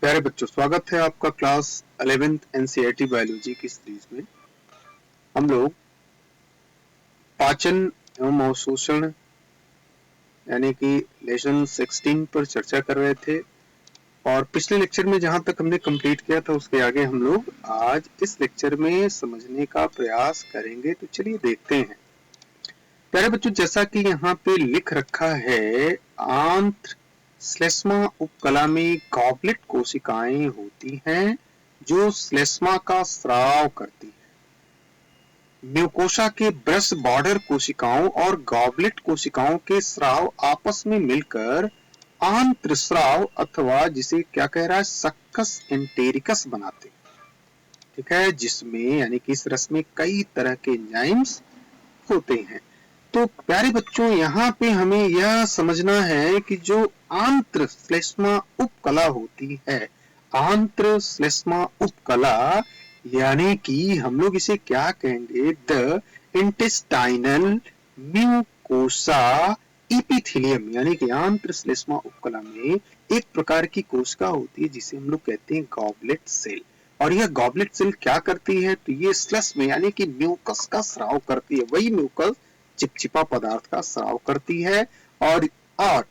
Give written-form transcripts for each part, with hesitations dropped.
प्यारे बच्चों, स्वागत है आपका क्लास 11th एनसीईआरटी बायोलॉजी की सीरीज में। हम लोग पाचन एवं अवशोषण यानी कि लेसन 16 पर चर्चा कर रहे थे और पिछले लेक्चर में जहां तक हमने कंप्लीट किया था उसके आगे हम लोग आज इस लेक्चर में समझने का प्रयास करेंगे। तो चलिए देखते हैं। प्यारे बच्चों, जैसा कि यहाँ पे लिख रखा है, आंत्र श्लेष्मा उपकला में गॉबलेट कोशिकाएं होती हैं जो श्लेष्मा का स्राव करती है। म्यूकोसा के ब्रश बॉर्डर कोशिकाओं और गॉबलेट कोशिकाओं के स्राव आपस में मिलकर आंत्र स्राव अथवा जिसे क्या कह रहा है, सक्कस एंटेरिकस बनाते हैं। ठीक है, जिसमें यानी कि इस रस में कई तरह के एंजाइम्स होते हैं। तो प्यारे बच्चों, यहाँ पे हमें यह समझना है कि जो आंत्र श्लेष्मा उपकला होती है, आंत्र श्लेष्मा उपकला यानी कि हम लोग इसे क्या कहेंगे, द इंटेस्टाइनल म्यूकोसा इपिथेलियम, यानी कि आंत्र श्लेष्मा उपकला में एक प्रकार की कोशिका होती है जिसे हम लोग कहते हैं गॉबलेट सेल। और यह गॉबलेट सेल क्या करती है, तो ये स्लस में यानी कि म्यूकस का स्राव करती है। वही म्यूकस चिपचिपा पदार्थ का स्राव करती है। और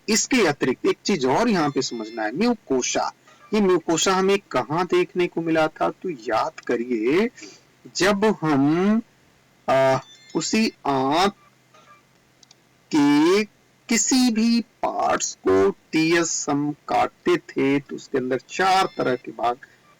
इसके अतिरिक्त एक चीज और यहाँ पे समझना है, म्यूकोसा। ये म्यूकोसा हमें कहाँ देखने को मिला था, तो याद करिए, जब हम उसी आंत के किसी भी पार्ट्स को टीएस हम काटते थे तो उसके अंदर 4 तरह के भाग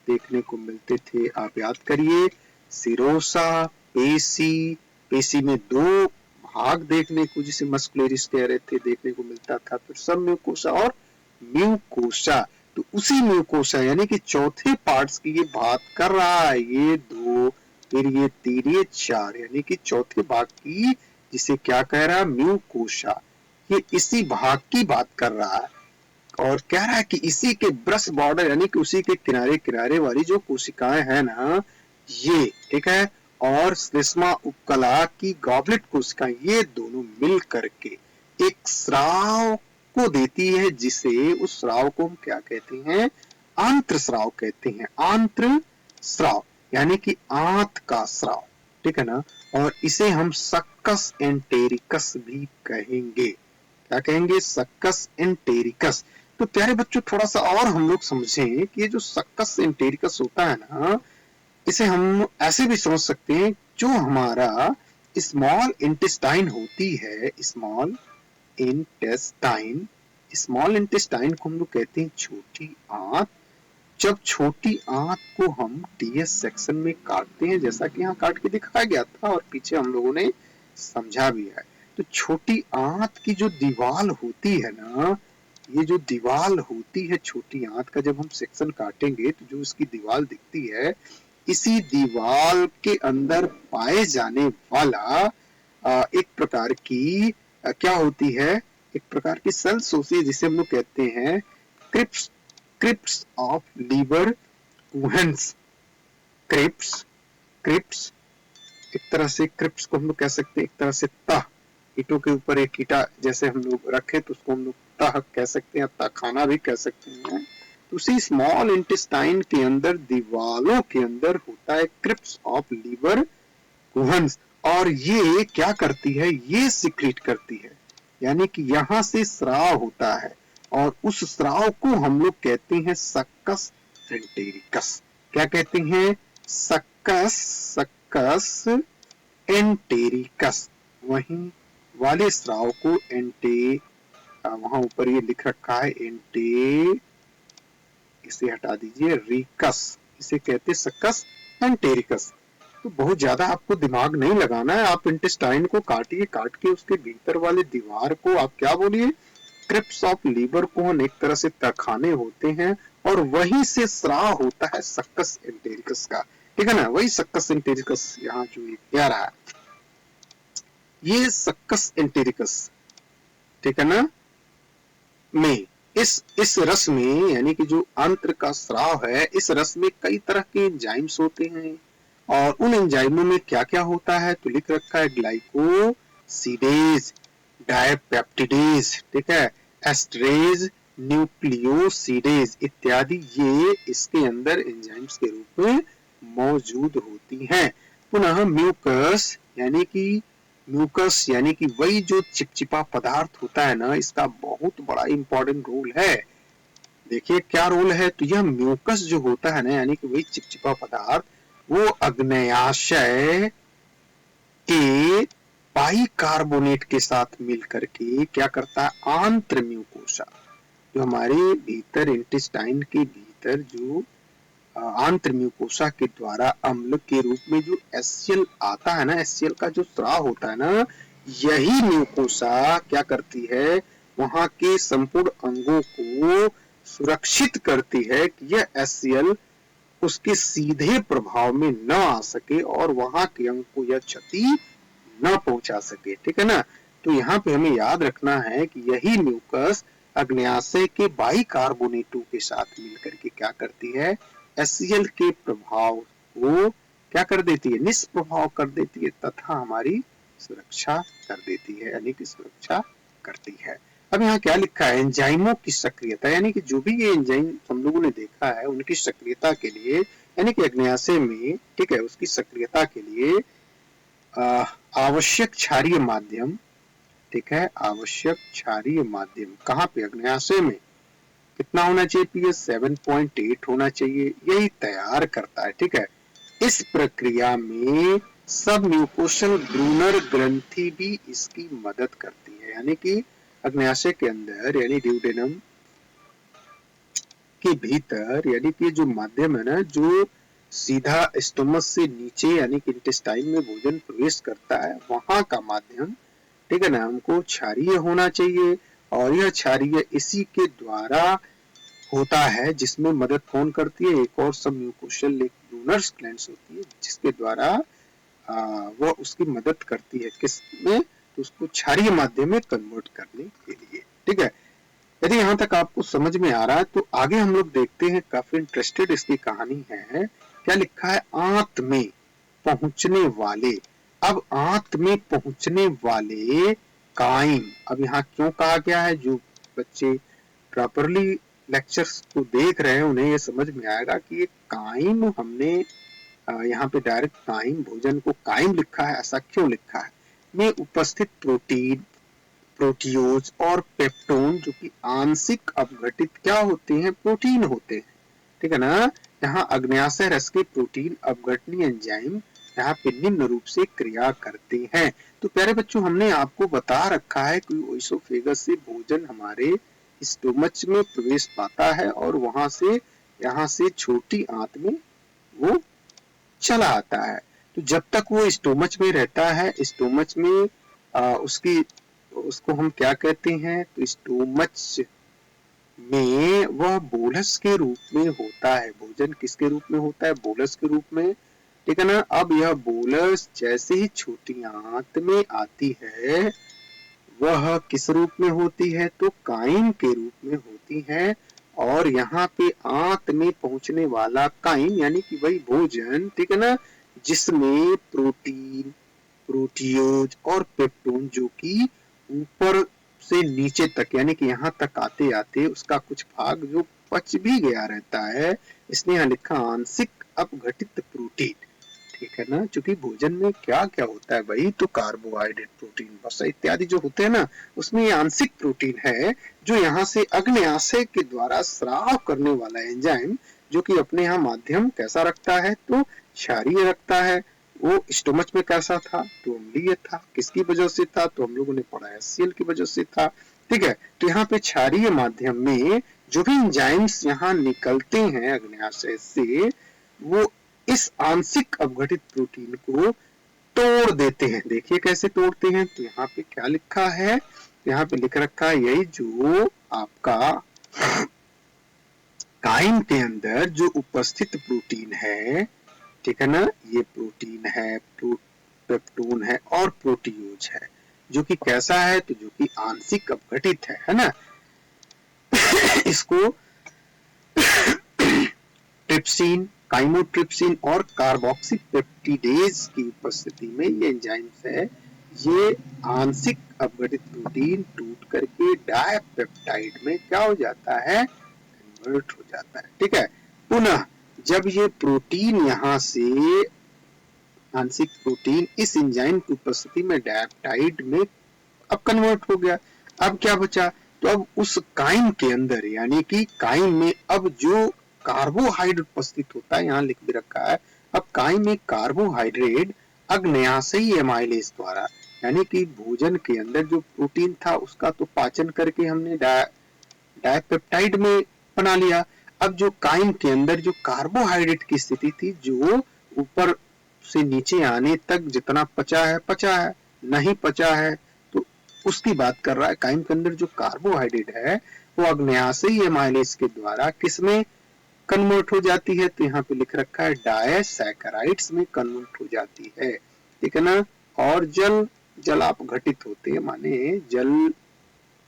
देखने को मिलते थे। आप याद करिए, सिरोसा, पेशी, पेशी में 2 भाग देखने को जिसे मस्कुलरिस कह रहे थे देखने को मिलता था, फिर सब म्यूकोसा और म्यूकोसा। तो उसी म्यूकोसा यानी कि चौथे पार्ट्स की ये बात कर रहा है, ये 2, फिर ये 3, ये 4, यानी कि चौथे भाग की जिसे क्या कह रहा है, म्यूकोसा। ये इसी भाग की बात कर रहा है और कह रहा है कि इसी के ब्रश बॉर्डर यानी कि उसी के किनारे किनारे वाली जो कोशिकाएं हैं ना, ये ठीक है, और श्लेष्मा उपकला की गॉबलेट कोशिका, ये दोनों मिल करके एक स्राव को देती है जिसे उस स्राव को हम क्या कहते हैं, आंत्र स्राव कहते हैं। आंत्र स्राव यानी कि आंत का स्राव, ठीक है ना। और इसे हम सक्कस एंटेरिकस भी कहेंगे। क्या कहेंगे, सक्कस एंटेरिकस। तो प्यारे बच्चों, थोड़ा सा और हम लोग समझें कि ये जो सक्कस एंटेरिकस होता है ना, इसे हम ऐसे भी समझ सकते हैं, जो हमारा स्मॉल इंटेस्टाइन होती है, स्मॉल इंटेस्टाइन, स्मॉल इंटेस्टाइन को हम लोग कहते हैं छोटी आंत। जब छोटी आंत को हम टीएस सेक्शन में काटते हैं, जैसा कि यहाँ काट के दिखाया गया था और पीछे हम लोगों ने समझा भी है, तो छोटी आंत की जो दीवार होती है ना, ये जो दीवार होती है छोटी आंत का, जब हम सेक्शन काटेंगे तो जो इसकी दीवार दिखती है, इसी दीवार के अंदर पाए जाने वाला एक प्रकार की क्या होती है, एक प्रकार की सेल्स होती है जिसे हम लोग कहते हैं क्रिप्स, क्रिप्स ऑफ लीवर कुहेंस। क्रिप्स, क्रिप्स एक तरह से, क्रिप्स को हम लोग कह सकते हैं एक तरह से तह, ईंटों के ऊपर एक ईंटा जैसे हम लोग रखे तो उसको हम लोग तह कह सकते हैं, तहखाना भी कह सकते हैं। तो उसी स्मॉल इंटेस्टाइन के अंदर दीवालों के अंदर होता है क्रिप्स ऑफ लीवर कुहेंस। और ये क्या करती है, ये सिक्रीट करती है, यानी कि यहां से स्राव होता है और उस स्राव को हम लोग कहते हैं सक्कस एंटेरिकस। क्या कहते हैं, सक्कस, सक्कस एंटेरिकस। वहीं वाले स्राव को वहां ऊपर ये लिख रखा है एंटे, इसे हटा दीजिए, रिकस, इसे कहते सक्कस एंटेरिकस। तो बहुत ज्यादा आपको दिमाग नहीं लगाना है, आप इंटेस्टाइन को काटिए, काट के उसके भीतर वाले दीवार को आप क्या बोलिए, क्रिप्स ऑफ लीवर कोन, एक तरह से तहखाने होते हैं और वहीं से स्राव होता है सक्कस एंटेरिकस का, ठीक है ना। वही सक्कस एंटेरिकस यहाँ जो आ रहा है, ये सक्कस एंटेरिकस, ठीक है ना, में इस रस में यानी कि जो आंत्र का स्राव है, इस रस में कई तरह के एंजाइम्स होते हैं और उन एंजाइमों में क्या क्या होता है, तो लिख रखा है ग्लाइकोसिडेज, डायपेप्टिडेज, ठीक है, एस्टरेज, न्यूक्लियोसिडेज इत्यादि ये इसके अंदर एंजाइम्स के रूप में मौजूद होती हैं। पुनः म्यूकस यानी कि वही जो चिपचिपा पदार्थ होता है ना, इसका बहुत बड़ा इंपॉर्टेंट रोल है। देखिए क्या रोल है, तो यह म्यूकस जो होता है ना, यानी कि वही चिपचिपा पदार्थ, वो अग्न्याशय के बाइकार्बोनेट के साथ मिलकर के क्या करता है, आंत्र म्यूकोसा, जो हमारे भीतर इंटेस्टाइन के भीतर जो आंत्र म्यूकोसा के द्वारा अम्ल के रूप में जो HCl आता है ना, HCl का जो स्राव होता है ना, यही म्यूकोसा क्या करती है, वहां के संपूर्ण अंगों को सुरक्षित करती है कि यह HCl उसके सीधे प्रभाव में न आ सके और वहां के अंग को यह क्षति न पहुंचा सके। ठीक है ना। तो यहाँ पे हमें याद रखना है कि यही म्यूकस अग्न्याशय के बाइकार्बोनेटों के साथ मिलकर के क्या करती है, HCl के प्रभाव को क्या कर देती है, निष्प्रभाव कर देती है तथा हमारी सुरक्षा कर देती है, यानी कि सुरक्षा करती है। अब यहाँ क्या लिखा है, एंजाइमों की सक्रियता, यानी कि जो भी ये एंजाइम हम लोगों ने देखा है उनकी सक्रियता के लिए, यानी कि अग्न्याशय में, ठीक है, उसकी सक्रियता के लिए आवश्यक क्षारीय माध्यम, ठीक है, आवश्यक क्षारीय माध्यम कहाँ पे, अग्न्याशय में कितना होना चाहिए, पीएच 7.8 होना चाहिए, यही तैयार करता है। ठीक है। इस प्रक्रिया में सब म्यूकोसल ब्रूनर ग्रंथि भी इसकी मदद करती है, यानी कि अग्न्याशय के अंदर यानी ड्यूडेनम के भीतर, यानी कि जो माध्यम है ना, जो सीधा स्टोमक से नीचे यानी कि इंटेस्टाइन में भोजन प्रवेश करता है, वहां का माध्यम, ठीक है ना, हमको क्षारीय होना चाहिए। और यह क्षारीय इसी के द्वारा होता है, जिसमें मदद कौन करती है, एक और सब म्यूकोसल ब्रूनर्स ग्लैंड्स होती है, जिसके द्वारा वह उसकी मदद करती है किसमें, तो उसको क्षारीय माध्यम में कन्वर्ट करने के लिए। ठीक है। यदि यहाँ तक आपको समझ में आ रहा है तो आगे हम लोग देखते हैं, काफी इंटरेस्टेड इसकी कहानी है। क्या लिखा है, आंत में पहुंचने वाले। अब आंत में पहुंचने वाले काइम, अब यहाँ क्यों कहा गया है, जो बच्चे प्रॉपरली लेक्चर्स को देख रहे हैं उन्हें ये समझ में आएगा कि ये काइम हमने यहाँ पे डायरेक्ट काइम, भोजन को काइम लिखा है, ऐसा क्यों लिखा है, में उपस्थित प्रोटीन, प्रोटियोज और पेप्टोन, जो कि आंशिक अपघटित क्या होते हैं, प्रोटीन होते हैं। ठीक है ना। यहाँ अग्न्याशय रस के प्रोटीन अपघटनीय एंजाइम यहाँ पे निम्न रूप से क्रिया करते हैं। तो प्यारे बच्चों, हमने आपको बता रखा है कि ओइसोफेगस से भोजन हमारे स्टोमच में प्रवेश पाता है और वहां से यहाँ से छोटी आंत में वो चला आता है। तो जब तक वो स्टोमच में रहता है, स्टोमच में उसको हम क्या कहते हैं, तो स्टोमच में वह बोलस के रूप में होता है। भोजन किसके रूप में होता है, बोलस के रूप में। ठीक है ना। अब यह बोलस जैसे ही छोटी आंत में आती है, वह किस रूप में होती है, तो काइम के रूप में होती है। और यहाँ पे आंत में पहुंचने वाला काइम यानी कि वही भोजन, ठीक है ना, जिसमें प्रोटीन, प्रोटियोज और पेप्टोन, जो कि ऊपर से नीचे तक यानी कि यहाँ तक आते आते उसका कुछ भाग जो पच भी गया रहता है, इसने यहाँ लिखा आंशिक अपघटित प्रोटीन। ठीक है ना। चूंकि भोजन में क्या क्या होता है, वही तो कार्बोहाइड्रेट, प्रोटीन, वसा इत्यादि जो होते हैं ना, उसमें ये आंशिक प्रोटीन है, जो यहाँ से अग्न्याशय के द्वारा स्राव करने वाला एंजाइम, जो कि अपने यहाँ माध्यम कैसा रखता है, तो क्षारीय रखता है। वो स्टोमच में कैसा था, तो अम्लीय था। किसकी वजह से था, तो हम लोगों ने पढ़ा HCl की वजह से था। ठीक है। तो यहाँ पे क्षारीय माध्यम में जो भी एंजाइम्स यहाँ निकलते हैं अग्न्याशय से, वो इस आंशिक अपघटित प्रोटीन को तोड़ देते हैं। देखिए कैसे तोड़ते हैं, तो यहाँ पे क्या लिखा है, यहाँ पे लिख रखा है, यही जो आपका काइम के अंदर जो उपस्थित प्रोटीन है, ठीक है ना, ये प्रोटीन है, पेप्टोन है और प्रोटियोज है, जो कि कैसा है, तो जो कि आंशिक अपघटित है ना। इसको ट्रिप्सिन, काइमोट्रिप्सिन और कार्बोक्सीपेप्टिडेज की उपस्थिति में ये एंजाइम्स है, ये आंशिक अपघटित प्रोटीन टूट करके डायपेप्टाइड में क्या हो जाता है, कन्वर्ट हो जाता है। ठीक है, पुनः जब ये प्रोटीन यहाँ से आंशिक प्रोटीन इस एंजाइम की उपस्थिति में डायपेप्टाइड में अब कन्वर्ट हो गया, अब क्या बचा, तो अब उस काइम के अंदर यानी कि काइम में अब जो कार्बोहाइड्रेट उपस्थित होता है, यहाँ लिख भी रखा है, अब काइम में कार्बोहाइड्रेट अग्न्याशयी एमाइलेज द्वारा, यानी कि भोजन के अंदर जो प्रोटीन था उसका तो पाचन करके हमने डायपेप्टाइड में बना लिया। अब जो काइम के अंदर जो कार्बोहाइड्रेट की स्थिति थी, जो ऊपर से नीचे आने तक जितना पचा है, नहीं पचा है, तो उसकी बात कर रहा है। काइम के अंदर जो कार्बोहाइड्रेट है वो अग्न्याशयी एमाइलेज के द्वारा किसमें कन्वर्ट हो जाती है, तो यहाँ पे लिख रखा है डायसैकेराइड्स में कन्वर्ट हो जाती है। ठीक है ना, और जल आप घटित होते हैं, माने जल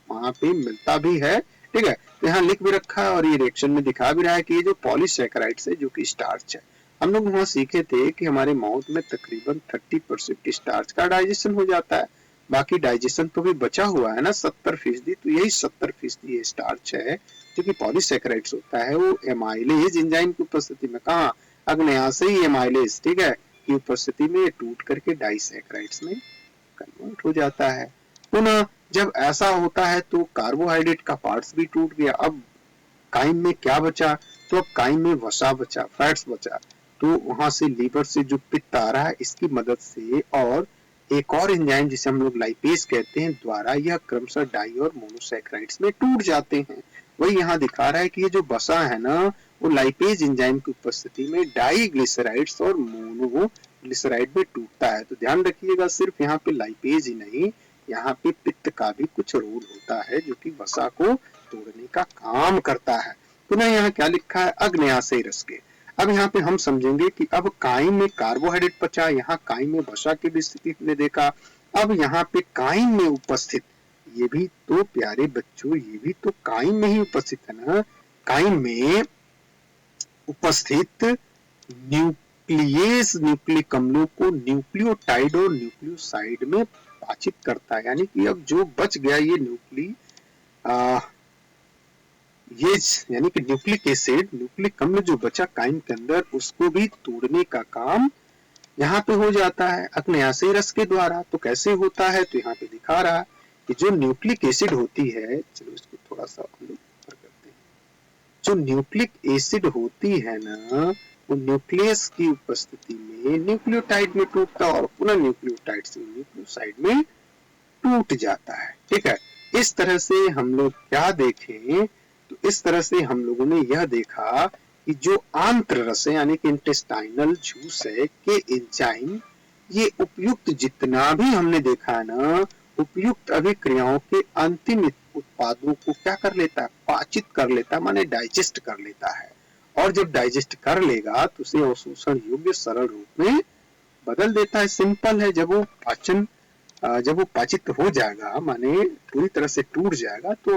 वहां पे मिलता भी है। ठीक है, तो यहाँ लिख भी रखा है और ये रिएक्शन में दिखा भी रहा है कि ये जो पॉलीसैकेराइड्स है जो कि स्टार्च है, हम लोग वहां सीखे थे कि हमारे माउथ में तकरीबन 30% स्टार्च का डाइजेशन हो जाता है, बाकी डाइजेशन तो भी बचा हुआ है ना 70%, तो यही 70% ये स्टार्च है जो कि पॉलीसैकेराइड्स होता है, वो एमाइलेज एंजाइम की उपस्थिति में, कहा अग्न्याशयी एमाइलेज, ठीक है, की उपस्थिति में टूट करके डाइसैकेराइड्स में कन्वर्ट हो जाता है। पुनः जब ऐसा होता है तो कार्बोहाइड्रेट का पार्ट्स भी टूट गया, अब काइम में क्या बचा, तो अब काइम में वसा बचा, फैट्स बचा, तो वहां से लीवर से जो पित्त आ रहा है इसकी मदद से और एक और एंजाइम जिसे हम लोग लाइपेज कहते हैं द्वारा यह क्रमशः डाई और मोनोसैकेराइड्स में टूट जाते हैं। वही यहाँ दिखा रहा है कि ये जो बसा है ना वो लाइपेज एंजाइम की उपस्थिति में डाईग्लिसराइड्स और मोनोग्लिसराइड में टूटता है। तो ध्यान रखिएगा, सिर्फ यहाँ पे लाइपेज ही नहीं, यहाँ पे पित्त का भी कुछ रोल होता है जो कि वसा को तोड़ने का काम करता है। पुनः यहाँ क्या लिखा है, अग्न्याशयी रस के। अब यहाँ पे हम समझेंगे कि अब काइम में कार्बोहाइड्रेट बचा, यहाँ काइम में वसा की भी स्थिति हमने देखा। अब यहाँ पे काइम में उपस्थित, ये भी तो प्यारे बच्चों, ये भी तो काइम में ही उपस्थित है ना, काइम में उपस्थित न्यूक्लियस न्यूक्लिक अम्लों को न्यूक्लियोटाइड और न्यूक्लियोसाइड में पाचित करता है, यानी कि अब जो बच गया ये ये यानी कि न्यूक्लिक एसिड, न्यूक्लिक अम्ल जो बचा काइम के अंदर उसको भी तोड़ने का काम यहाँ पे हो जाता है अग्न्याशयी रस के द्वारा। तो कैसे होता है, तो यहाँ पे दिखा रहा है कि जो न्यूक्लिक एसिड होती है, चलो इसको थोड़ा सा हम लोग करते हैं, जो न्यूक्लिक एसिड होती है ना वो न्यूक्लियस की उपस्थिति में न्यूक्लियोटाइड में टूटता और पुनः न्यूक्लियोटाइड से न्यूक्लियोसाइड में टूट जाता है। ठीक है, इस तरह से हम लोग क्या देखें, तो इस तरह से हम लोगों ने यह देखा कि जो आंत्र रस है यानी कि इंटेस्टाइनल जूस है के एंजाइम, ये उपयुक्त जितना भी हमने देखा है ना, उपयुक्त अभिक्रियाओं के अंतिम उत्पादों को क्या कर लेता है, पाचित कर लेता है, माने डाइजेस्ट कर लेता है, और जब डाइजेस्ट कर लेगा तो उसे अवशोषण योग्य सरल रूप में बदल देता है। सिंपल है, जब वो पाचित हो जाएगा माने पूरी तरह से टूट जाएगा तो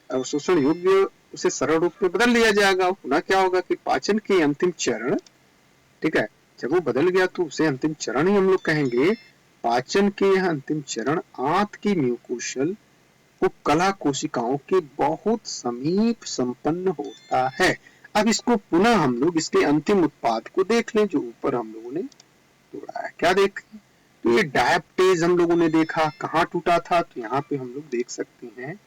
अवशोषण योग्य उसे सरल रूप में बदल लिया जाएगा। पुनः क्या होगा कि पाचन के अंतिम चरण, ठीक है, जब वो बदल गया तो उसे अंतिम चरण ही हम लोग कहेंगे। पाचन के यह अंतिम चरण आंत की म्यूकोशल उपकला कोशिकाओं के बहुत समीप संपन्न होता है। अब इसको पुनः हम लोग इसके अंतिम उत्पाद को देख लें जो ऊपर हम लोगों ने जोड़ा है। क्या देखें, तो ये डायप्टेज हम लोगों ने देखा, कहाँ टूटा था, तो यहाँ पे हम लोग देख सकते हैं,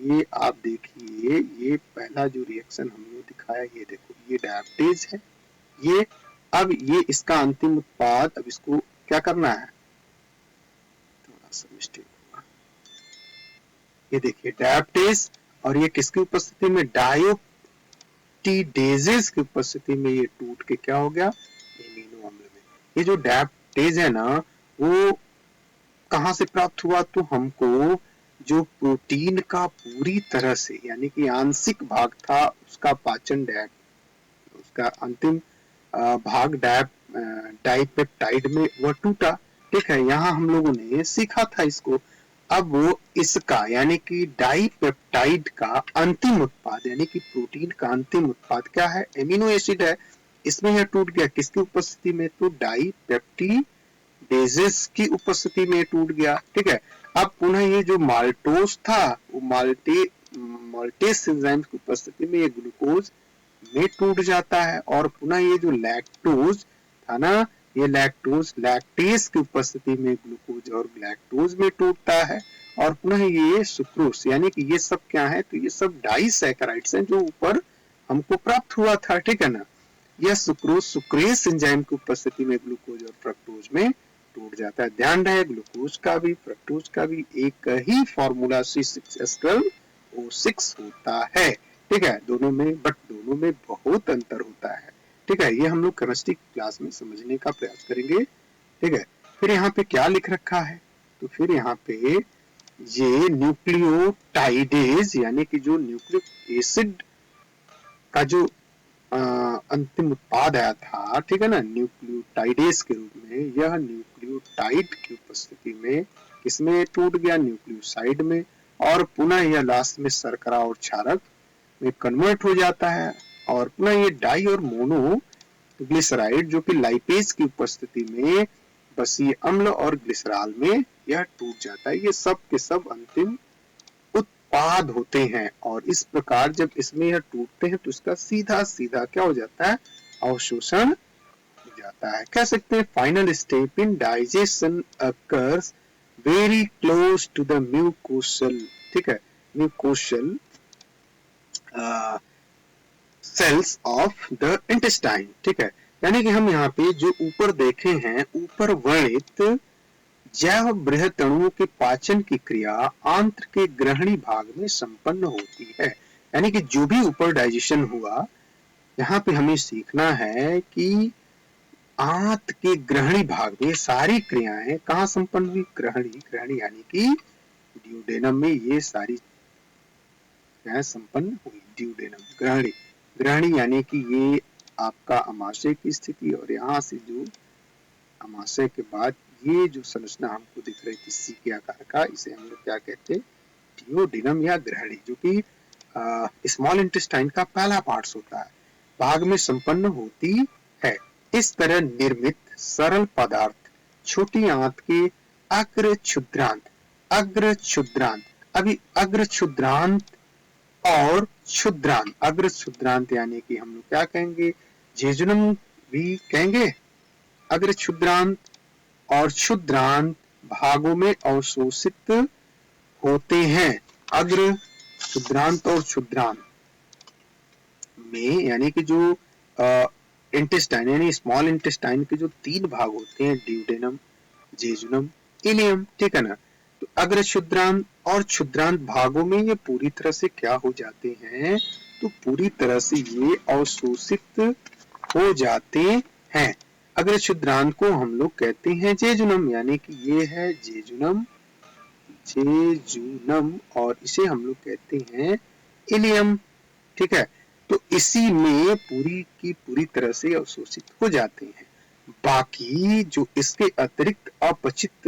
ये आप देखिए, ये पहला जो रिएक्शन हमने दिखाया, ये देखो ये डायप्टेज है, ये अब ये इसका अंतिम उत्पाद, अब इसको क्या करना है, थोड़ा सा मिस्टेक होगा, ये देखिए डायप्टेज, और ये किसकी उपस्थिति में, डायोप्टीडेजेस की उपस्थिति में ये टूट के क्या हो गया, एमिनो अम्ल में। ये जो डायप्टेज है ना वो कहाँ से प्राप्त हुआ, तो हमको जो प्रोटीन का पूरी तरह से यानी कि आंशिक भाग था उसका पाचन उसका अंतिम भाग डाइपेप्टाइड में वह टूटा। ठीक है, यहाँ हम लोगों ने सीखा था इसको। अब वो इसका यानी कि डाइपेप्टाइड का अंतिम उत्पाद यानी कि प्रोटीन का अंतिम उत्पाद क्या है, एमिनो एसिड है, इसमें यह टूट गया किसकी उपस्थिति में, तो डाइपेप्टिडेज बेसिस की उपस्थिति में टूट गया। ठीक है, अब पुनः ये जो माल्टोज था वो माल्टेस एंजाइम की उपस्थिति में ये ग्लूकोज में टूट जाता है, और पुनः ये जो लैक्टोज था ना, ये लैक्टोज लैक्टेज की उपस्थिति में ग्लूकोज और लैक्टोज में टूटता है, और पुनः ये सुक्रोज, यानी कि ये सब क्या है, तो ये सब डाइसैकेराइड्स हैं जो ऊपर हमको प्राप्त हुआ था। ठीक है ना, यह सुक्रोज सुक्रेस एंजाइम की उपस्थिति में ग्लूकोज और फ्रक्टोज में टूट जाता है। ध्यान रहे ग्लूकोज का भी फ्रक्टोज का भी एक ही फॉर्मूला C6H12O6 होता है। ठीक है, दोनों में बहुत अंतर होता है। ठीक है, ये हम लोग केमिस्ट्री क्लास में समझने का प्रयास करेंगे। ठीक है, फिर यहाँ पे क्या लिख रखा है, तो फिर यहाँ पे ये न्यूक्लियोटाइडेज यानी कि जो न्यूक्लिक एसिड का जो अंतिम उत्पाद आया था, ठीक है ना, न्यूक्लियोटाइडेज के रूप में, यह न्यूक्लियोटाइड की उपस्थिति में किसमें टूट गया, न्यूक्लियोसाइड में, और पुनः यह लास्ट में शर्करा और क्षारक में कन्वर्ट हो जाता है, और पुनः ये डाई और मोनो ग्लिसराइड जो कि लाइपेज की उपस्थिति में बसीय अम्ल और ग्लिसरॉल में यह टूट जाता है। ये सब के सब अंतिम उत्पाद होते हैं, और इस प्रकार जब इसमें यह टूटते हैं तो इसका सीधा सीधा क्या हो जाता है, अवशोषण हो जाता है। कह सकते हैं final step in digestion occurs very close to the mucosal. ठीक है, mucosal cells of the intestine. ठीक है, यानी कि हम यहाँ पे जो ऊपर देखे हैं, ऊपर वर्णित जैव बृहत अणुओं के पाचन की क्रिया आंत्र के ग्रहणी भाग में संपन्न होती है। यानी कि जो भी ऊपर डाइजेशन हुआ, यहाँ पे हमें सीखना है कि आंत के ग्रहणी भाग में सारी क्रियाएं कहाँ संपन्न हुई, ग्रहणी यानी कि ड्यूडेनम में ये सारी क्रियाएं संपन्न हुई। ड्यूडेनम ग्रहणी यानी कि ये आपका अमाशय की स्थिति, और यहाँ से जो अमाशय के बाद ये जो संरचना हमको दिख रही थी सी के आकार का, इसे हम लोग क्या कहते हैं, ड्यूडेनम या ग्रहणी, जो कि स्मॉल इंटेस्टाइन का पहला पार्ट होता है, भाग में संपन्न होती है। इस तरह निर्मित सरल पदार्थ छोटी आंत के अग्र क्षुद्रांत और क्षुद्रांत, अग्र क्षुद्रांत यानी कि हम लोग क्या कहेंगे, जेजुनम भी कहेंगे, अग्र क्षुद्रांत और क्षुद्रांत भागों में अवशोषित होते हैं। अग्र क्षुद्रांत और क्षुद्रांत में यानी कि जो इंटेस्टाइन यानी स्मॉल इंटेस्टाइन के जो तीन भाग होते हैं, ड्यूडेनम, जेजुनम, इलियम। ठीक है ना, तो अग्र क्षुद्रांत और क्षुद्रांत भागों में ये पूरी तरह से क्या हो जाते हैं, तो पूरी तरह से ये अवशोषित हो जाते हैं। अग्र क्षुद्रांत को हम लोग कहते हैं जेजुनम, यानी कि ये है जेजुनम, और इसे हम लोग कहते हैं इलियम। ठीक है, तो इसी में पूरी की पूरी तरह से अवशोषित हो जाते हैं। बाकी जो इसके अतिरिक्त अपचित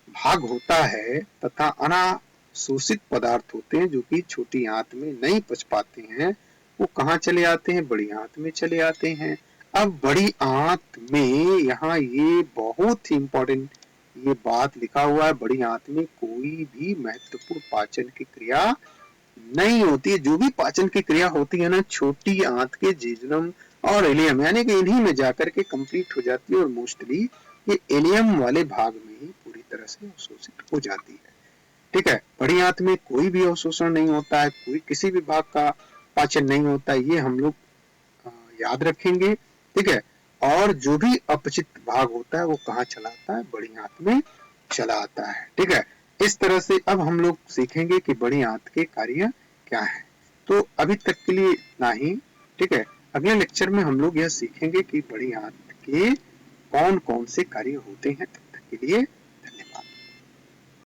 भाग होता है तथा अनाशोषित पदार्थ होते हैं जो कि छोटी आंत में नहीं पच पाते हैं, वो कहाँ चले आते हैं, बड़ी आंत में चले आते हैं। अब बड़ी आंत में यहाँ ये बहुत ही इंपॉर्टेंट ये बात लिखा हुआ है, बड़ी आंत में कोई भी महत्वपूर्ण पाचन की क्रिया नहीं होती है। जो भी पाचन की क्रिया होती है ना, छोटी आंत के जेजुनम और इलियम यानी कि इन्हीं में जाकर के कंप्लीट हो जाती है, और मोस्टली ये इलियम वाले भाग में ही पूरी तरह से अवशोषित हो जाती है। ठीक है, बड़ी आंत में कोई भी अवशोषण नहीं होता है, कोई किसी भी भाग का पाचन नहीं होता है, ये हम लोग याद रखेंगे। ठीक है, और जो भी अपचित भाग होता है वो कहाँ चला आता है, बड़ी आंत में चला आता है। ठीक है, इस तरह से अब हम लोग सीखेंगे कि बड़ी आंत के कार्य क्या है। तो अभी तक के लिए इतना ही। ठीक है, अगले लेक्चर में हम लोग यह सीखेंगे कि बड़ी आंत के कौन कौन से कार्य होते हैं। तब तक के लिए